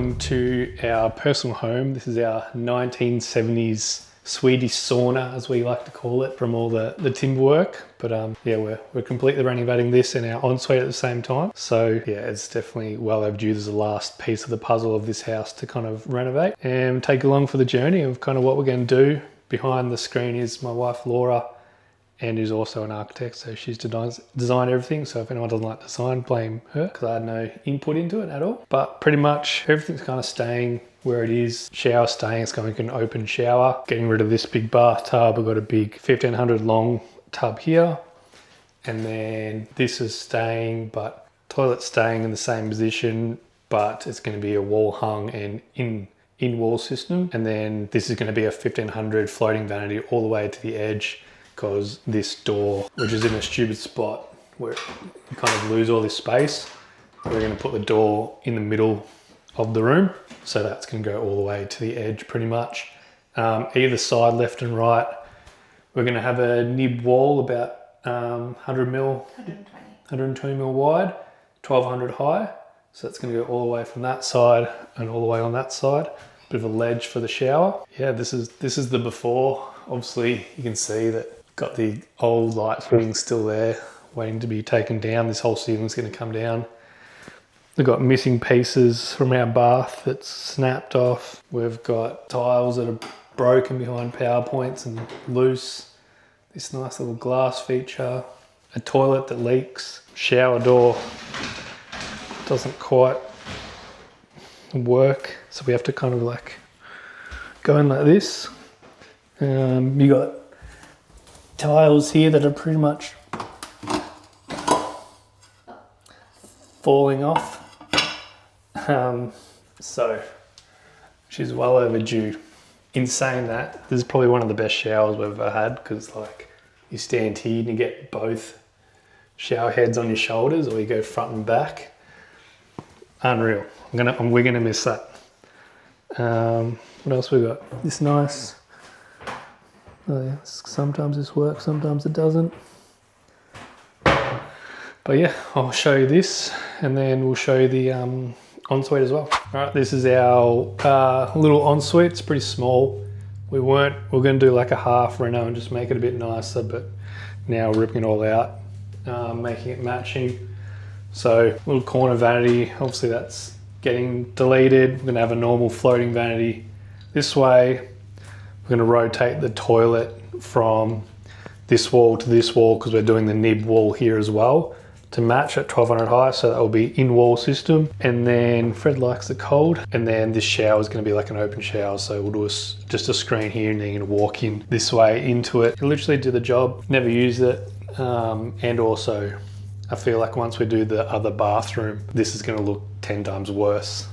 welcome to our personal home. This is our 1970s Swedish sauna, as we like to call it, from all the timber work. But yeah, we're completely renovating this and our ensuite at the same time. So yeah, it's definitely well overdue. There's the last piece of the puzzle of this house to kind of renovate and take along for the journey of kind of what we're going to do. Behind the screen is my wife Laura, and who's also an architect, so she's designed everything. So if anyone doesn't like design, blame her, because I had no input into it at all. But pretty much everything's kind of staying where it is. Shower staying, it's going to an open shower. Getting rid of this big bathtub. We've got a big 1500 long tub here. And then this is staying, but toilet's staying in the same position, but it's going to be a wall hung and in-wall system. And then this is going to be a 1500 floating vanity all the way to the edge, because this door, which is in a stupid spot where you kind of lose all this space, we're going to put the door in the middle of the room. So that's going to go all the way to the edge pretty much. Either side, left and right, we're going to have a nib wall about 120 mil wide, 1200 high. So that's going to go all the way from that side and all the way on that side. Bit of a ledge for the shower. Yeah, this is the before. Obviously you can see that got the old light swing still there, waiting to be taken down. This whole ceiling's going to come down. We've got missing pieces from our bath that's snapped off. We've got tiles that are broken behind power points and loose. This nice little glass feature. A toilet that leaks. Shower door doesn't quite work, so we have to kind of like go in like this. You got tiles here that are pretty much falling off. So she's well overdue. In saying that, this is probably one of the best showers we've ever had, because like you stand here and you get both shower heads on your shoulders, or you go front and back. Unreal. We're gonna miss that. What else we got? This nice. Oh yeah, sometimes this works, sometimes it doesn't. But yeah, I'll show you this, and then we'll show you the ensuite as well. All right, this is our little ensuite. It's pretty small. We're going to do like a half reno and just make it a bit nicer, but now we're ripping it all out, making it matching. So little corner vanity, obviously that's getting deleted. We're going to have a normal floating vanity this way. We're going to rotate the toilet from this wall to this wall, because we're doing the nib wall here as well to match at 1200 high, so that will be in-wall system. And then Fred likes the cold, and then this shower is going to be like an open shower, so we'll do just a screen here, and then you're going to walk in this way into it. It'll literally do the job. Never used it, and also I feel like once we do the other bathroom, this is going to look 10 times worse,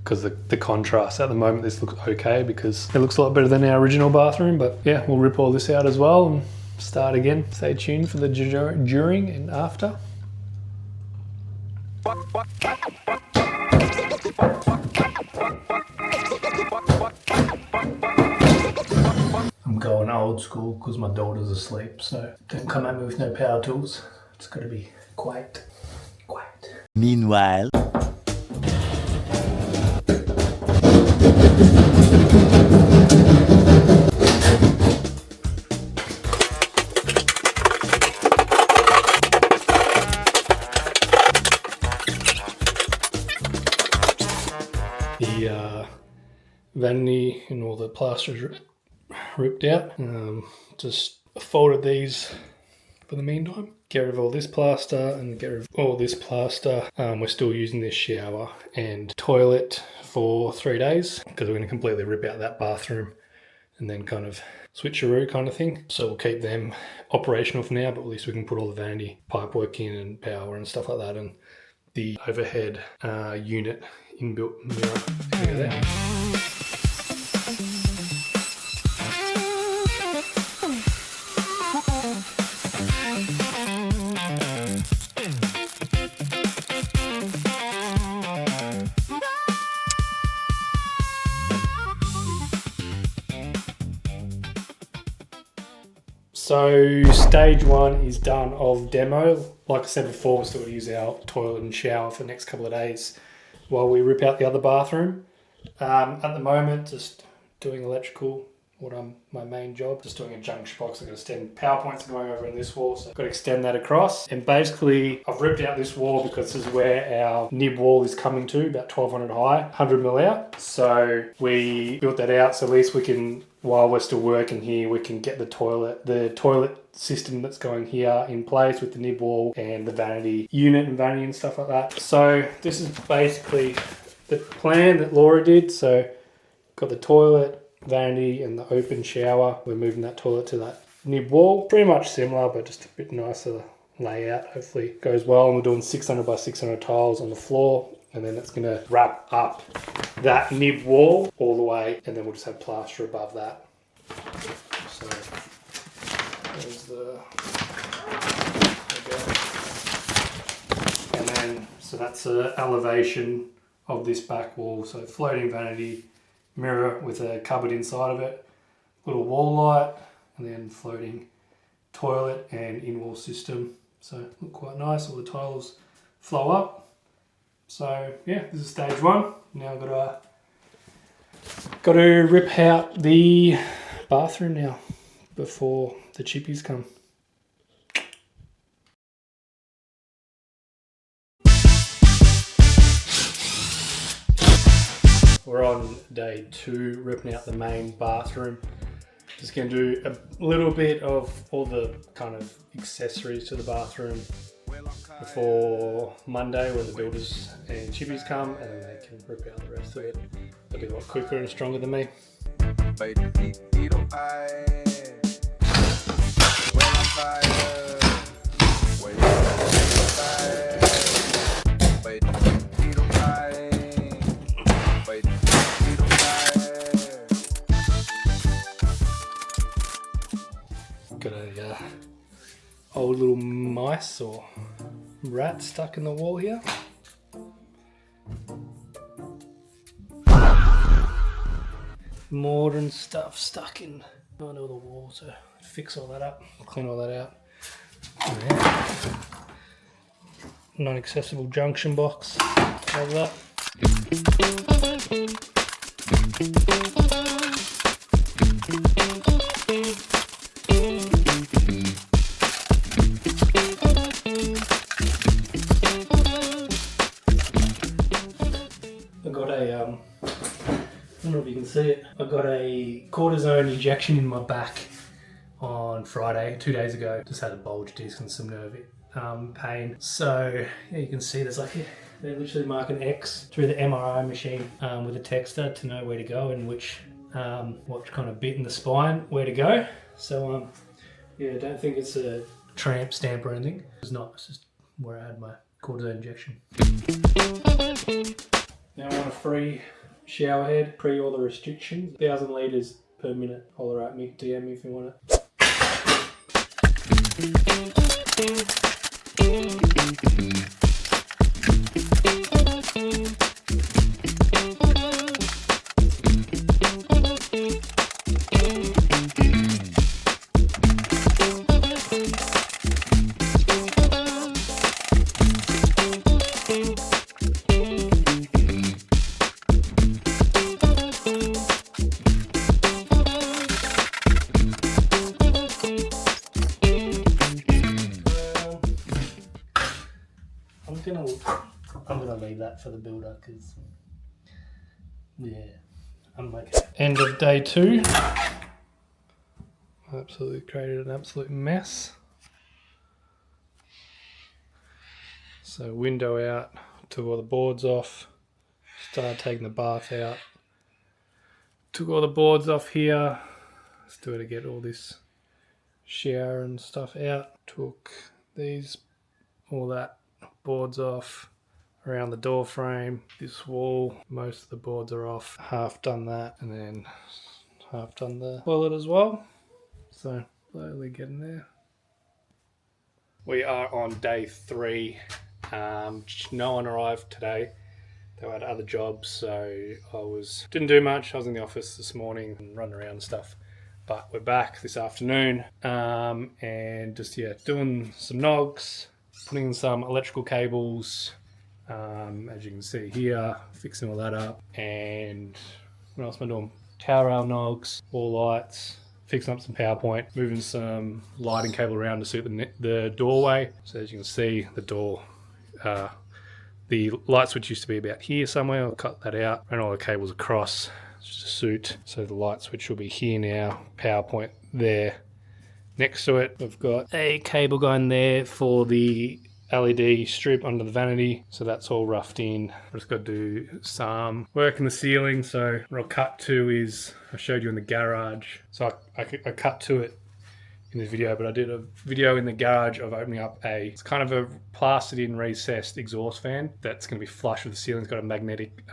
because the contrast. At the moment this looks okay because it looks a lot better than our original bathroom. But yeah, we'll rip all this out as well and start again. Stay tuned for the during and after. I'm going old school because my daughter's asleep, so don't come at me with no power tools. It's got to be quiet. Meanwhile, the vanity and all the plasters ripped out. Just folded these for the meantime. Get rid of all this plaster and get rid of all this plaster. We're still using this shower and toilet for 3 days, because we're going to completely rip out that bathroom and then kind of switcheroo kind of thing. So we'll keep them operational for now, but at least we can put all the vanity pipework in and power and stuff like that, and the overhead unit inbuilt mirror over there. So stage one is done of demo. Like I said before, we're still going to use our toilet and shower for the next couple of days while we rip out the other bathroom. At the moment, just doing electrical, my main job, just doing a junction box. I've got to extend power points going over in this wall, so I've got to extend that across. And basically, I've ripped out this wall because this is where our nib wall is coming to, about 1200 high, 100 mil out. So we built that out, so at least we can, while we're still working here, we can get the toilet system that's going here in place with the nib wall and the vanity unit and vanity and stuff like that. So this is basically the plan that Laura did. So got the toilet, vanity and the open shower. We're moving that toilet to that nib wall. Pretty much similar, but just a bit nicer layout. Hopefully it goes well. And we're doing 600 by 600 tiles on the floor. And then that's going to wrap up that nib wall all the way. And then we'll just have plaster above that. So there's the... And then, so that's the elevation of this back wall. So floating vanity, mirror with a cupboard inside of it, little wall light, and then floating toilet and in-wall system. So look quite nice. All the tiles flow up. So yeah, this is stage one. Now I've got to rip out the bathroom now before the chippies come. We're on day 2, ripping out the main bathroom. Just going to do a little bit of all the kind of accessories to the bathroom before Monday when the builders and chippies come, and then they can rip out the rest of it. They'll be a lot quicker and stronger than me. Got a old little mice or rat stuck in the wall here. Modern stuff stuck in under the wall, so fix all that up, clean all that out. Yeah. Non-accessible junction box, love that. I got a, I don't know if you can see it, I got a cortisone injection in my back on Friday, 2 days ago. Just had a bulge disc and some nerve pain. So yeah, you can see there's like, they literally mark an X through the MRI machine with a texter to know where to go and which what kind of bit in the spine, where to go. So yeah, I don't think it's a tramp stamp or anything. It's not, it's just where I had my cortisone injection. Now I want a free shower head, pre all the restrictions, 1,000 litres per minute. Holler at me, DM me if you want it. I'm gonna leave that for the builder because, yeah, I'm okay. End of day 2. Absolutely created an absolute mess. So window out, took all the boards off, started taking the bath out, took all the boards off here, still to get all this shower and stuff out, took these, all that boards off around the door frame, this wall, most of the boards are off, half done that, and then half done the toilet as well. So slowly getting there. We are on day 3. No one arrived today. They had other jobs, so didn't do much. I was in the office this morning and running around and stuff. But we're back this afternoon, and just doing some nogs, putting in some electrical cables, As you can see here, fixing all that up. And what else am I doing? Tower rail nogs, wall lights, fixing up some PowerPoint, moving some lighting cable around to suit the doorway. So as you can see, the door, the light switch used to be about here somewhere. I'll cut that out, ran all the cables across just to suit. So the light switch will be here now, PowerPoint there. Next to it, we've got a cable going there for the LED strip under the vanity. So that's all roughed in. I've just got to do some work in the ceiling. So what I'll cut to is, I showed you in the garage. So I cut to it in this video, but I did a video in the garage of opening up it's kind of a plastered in recessed exhaust fan that's going to be flush with the ceiling. It's got a magnetic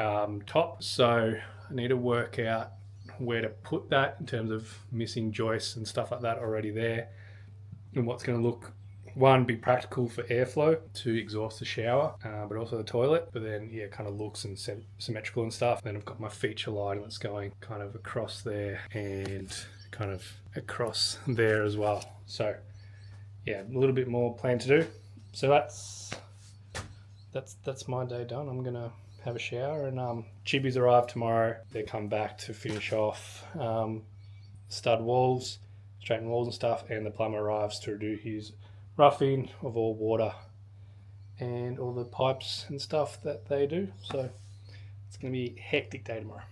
top. So I need to work out where to put that in terms of missing joists and stuff like that already there, and what's going to look, one, be practical for airflow to exhaust the shower, but also the toilet, but then yeah, kind of looks and symmetrical and stuff. Then I've got my feature lighting that's going kind of across there and kind of across there as well. So yeah, a little bit more planned to do. So that's my day done. I'm gonna have a shower, and Chibis arrive tomorrow. They come back to finish off stud walls, straighten walls and stuff, and the plumber arrives to do his roughing of all water and all the pipes and stuff that they do. So it's going to be a hectic day tomorrow.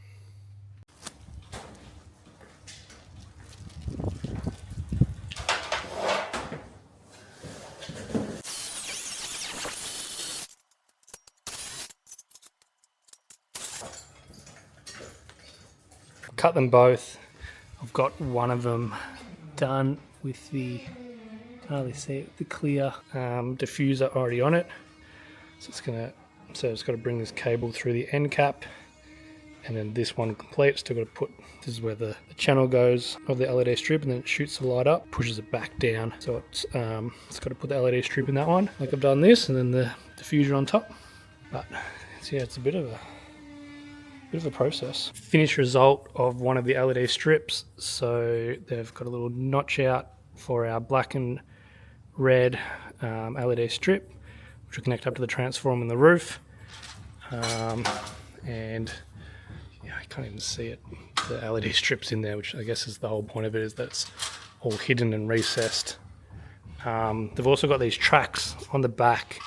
Cut them both. I've got one of them done with the, can't hardly see it, the clear diffuser already on it. So it's got to bring this cable through the end cap, and then this one complete. Still got to put, this is where the channel goes of the LED strip, and then it shoots the light up, pushes it back down. So it's got to put the LED strip in that one, like I've done this, and then the diffuser on top. But yeah, it's a bit of a process. Finished result of one of the LED strips. So they've got a little notch out for our black and red LED strip, which will connect up to the transformer in the roof. And yeah, I can't even see it. The LED strips in there, which I guess is the whole point of it, is that it's all hidden and recessed. They've also got these tracks on the back,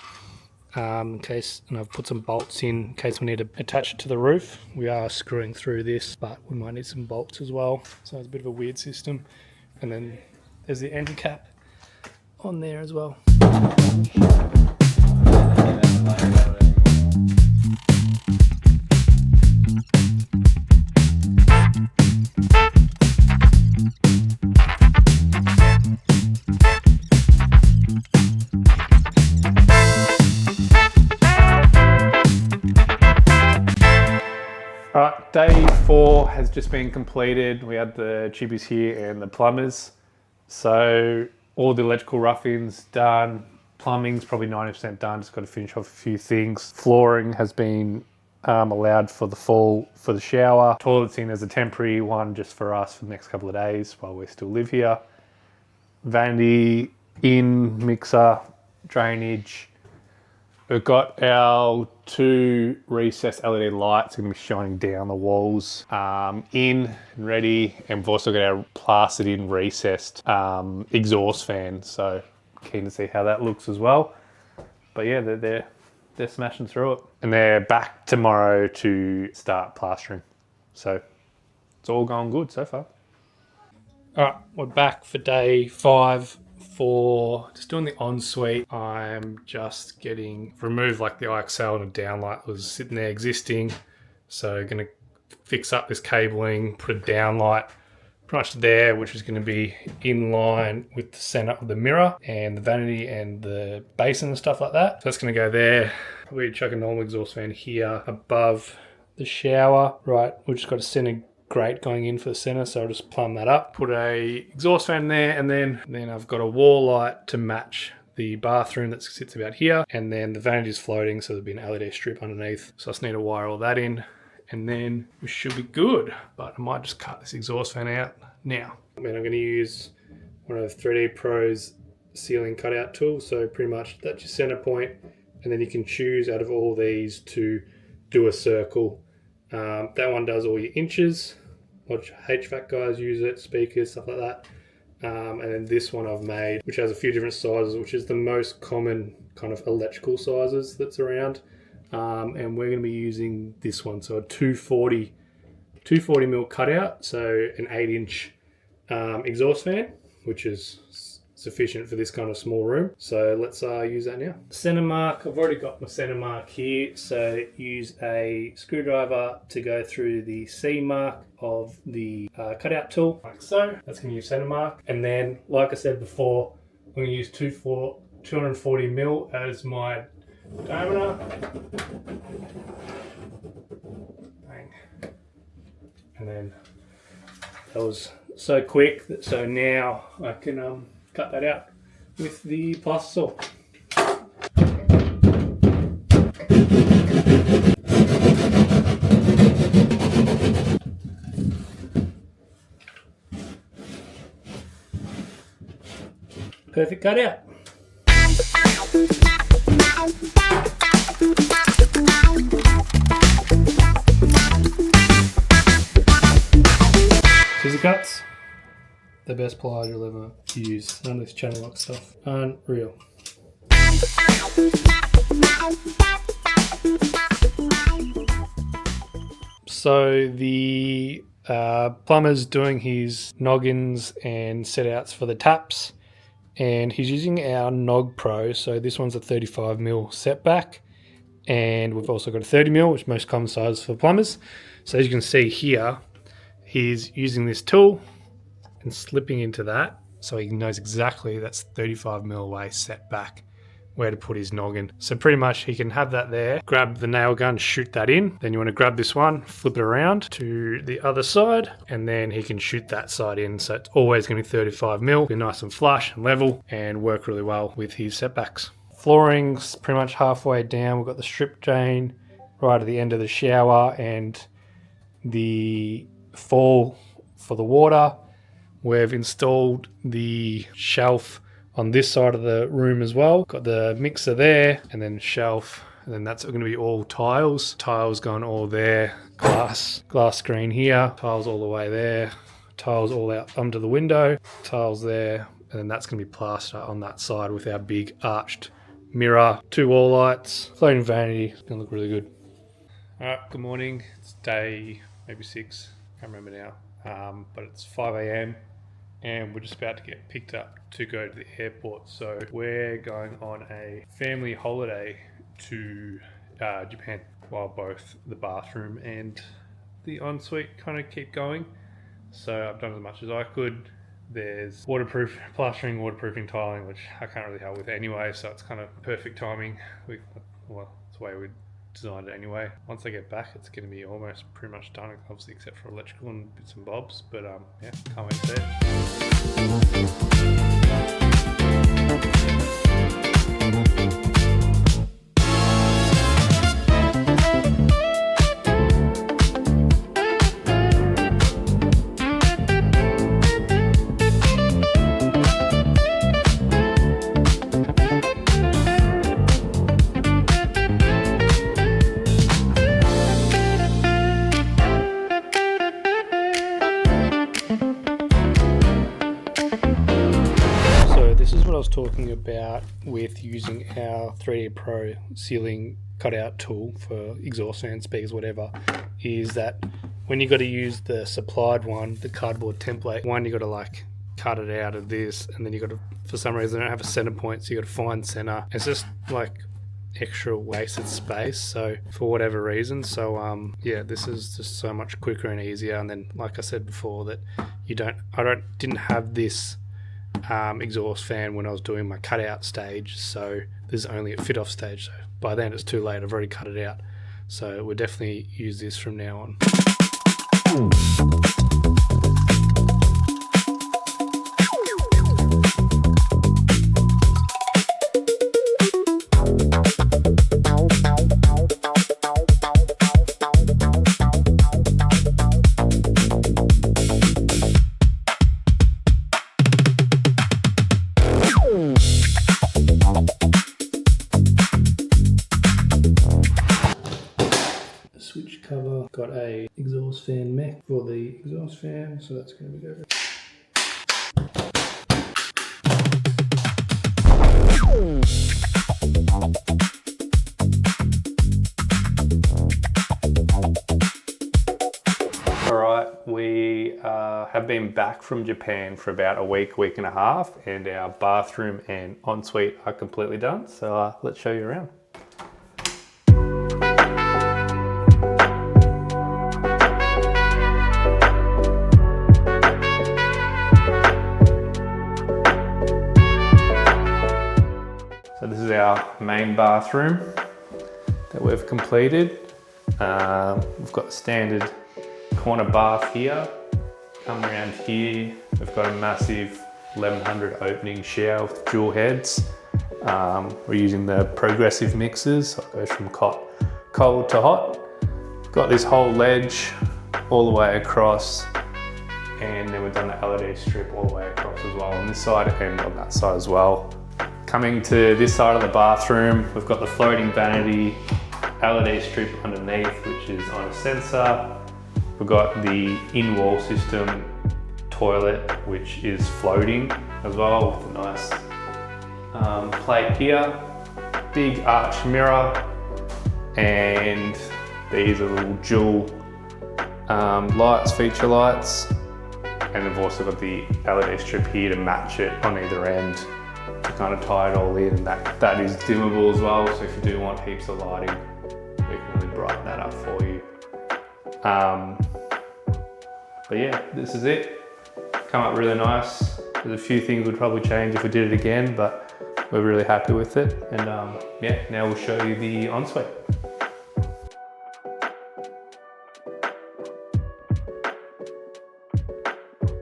in case, and I've put some bolts in case we need to attach it to the roof. We are screwing through this, but we might need some bolts as well. So it's a bit of a weird system. And then there's the end cap on there as well. All right, day 4 has just been completed. We had the chibis here and the plumbers. So all the electrical roughing's done. Plumbing's probably 90% done. Just got to finish off a few things. Flooring has been allowed for the fall for the shower. Toilet's in as a temporary one just for us for the next couple of days while we still live here. Vanity in, mixer, drainage. We've got our 2 recessed LED lights going to be shining down the walls, in and ready, and we've also got our plastered in recessed exhaust fan. So keen to see how that looks as well. But yeah, they're smashing through it, and they're back tomorrow to start plastering. So it's all going good so far. All right, we're back for day 5. For just doing the ensuite. I'm just remove like the IXL and a downlight was sitting there existing. So gonna fix up this cabling, put a downlight pretty much there, which is gonna be in line with the center of the mirror and the vanity and the basin and stuff like that. So that's gonna go there. Probably chuck a normal exhaust fan here above the shower. Right, we've just got a center grate going in for the center, so I'll just plumb that up, put a exhaust fan there, and then I've got a wall light to match the bathroom that sits about here, and then the vanity is floating, so there'll be an LED strip underneath, so I just need to wire all that in, and then we should be good. But I might just cut this exhaust fan out now. I'm going to use one of 3D Pro's ceiling cutout tools, so pretty much that's your center point, and then you can choose out of all these to do a circle. That one does all your inches. Watch HVAC guys use it, speakers, stuff like that. And then this one I've made, which has a few different sizes, which is the most common kind of electrical sizes that's around. And we're going to be using this one, so a 240 mil cutout, so an 8-inch exhaust fan, which is sufficient for this kind of small room. So let's use that now. Center mark, I've already got my center mark here, so use a screwdriver to go through the C mark of the cutout tool, like so. That's going to use center mark. And then, like I said before, I'm going to use 240 mil as my diameter. Bang. And then that was so quick, so now I can cut that out with the plaster saw. Perfect cutout. Scissor cuts. The best pliers you'll ever use. None of this channel lock stuff. Unreal. So the plumber's doing his noggins and set outs for the taps, and he's using our Nog Pro. So this one's a 35mm setback, and we've also got a 30mm, which is most common size for plumbers. So as you can see here, he's using this tool and slipping into that, so he knows exactly that's 35mm away set back where to put his noggin. So pretty much he can have that there, grab the nail gun, shoot that in. Then you want to grab this one, flip it around to the other side, and then he can shoot that side in. So it's always going to be 35mm, be nice and flush and level, and work really well with his setbacks. Flooring's pretty much halfway down. We've got the strip drain right at the end of the shower and the fall for the water. We've installed the shelf on this side of the room as well. Got the mixer there, and then shelf, and then that's going to be all tiles. Tiles going all there, glass screen here, tiles all the way there, tiles all out under the window, tiles there, and then that's going to be plaster on that side with our big arched mirror, 2 wall lights, floating vanity. It's going to look really good. All right, good morning. It's day maybe 6, can't remember now, but it's 5 a.m. and we're just about to get picked up to go to the airport. So we're going on a family holiday to Japan, while both the bathroom and the ensuite kind of keep going. So I've done as much as I could. There's waterproof plastering, waterproofing tiling, which I can't really help with anyway, so it's kind of perfect timing. Well, it's the way we designed it anyway. Once I get back, it's going to be almost pretty much done, obviously except for electrical and bits and bobs, but yeah, can't wait to see it. Talking about with using our 3D Pro ceiling cutout tool for exhaust fans, speakers, whatever, is that when you got to use the supplied one, the cardboard template one, you got to like cut it out of this, and then you got to, for some reason, don't have a center point, so you got to find center. It's just like extra wasted space, so for whatever reason. So yeah, this is just so much quicker and easier. And then, like I said before, that I didn't have this exhaust fan when I was doing my cutout stage, so this is only a fit off stage, so by then it's too late, I've already cut it out. So we'll definitely use this from now on. fan, so that's going to be good. Alright, we have been back from Japan for about a week and a half, and our bathroom and ensuite are completely done, so let's show you around. So this is our main bathroom that we've completed. We've got the standard corner bath here. Come around here, we've got a massive 1100 opening shower with dual heads. We're using the progressive mixers, so it goes from cold to hot. Got this whole ledge all the way across, and then we've done the LED strip all the way across as well on this side and on that side as well. Coming to this side of the bathroom, we've got the floating vanity, LED strip underneath, which is on a sensor. We've got the in-wall system toilet, which is floating as well, with a nice plate here. Big arch mirror, and these are little dual lights, feature lights. And we've also got the LED strip here to match it on either end to kind of tie it all in. That is dimmable as well, so if you do want heaps of lighting, we can really brighten that up for you. But yeah, this is it. Come up really nice. There's a few things we'd probably change if we did it again, but we're really happy with it. And yeah, now we'll show you the ensuite.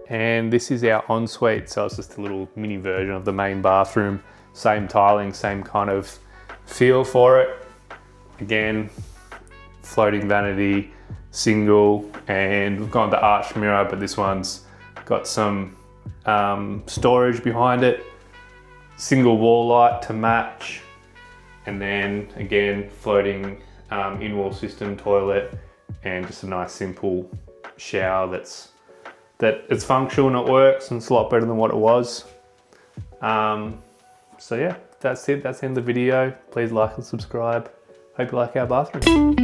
And this is our ensuite, so it's just a little mini version of the main bathroom. Same tiling, same kind of feel for it. Again, floating vanity, single, and we've gone the arch mirror, but this one's got some storage behind it. Single wall light to match, and then again, floating in-wall system toilet, and just a nice simple shower that it's functional and it works, and it's a lot better than what it was. So yeah, that's it. That's the end of the video. Please like and subscribe. Hope you like our bathroom.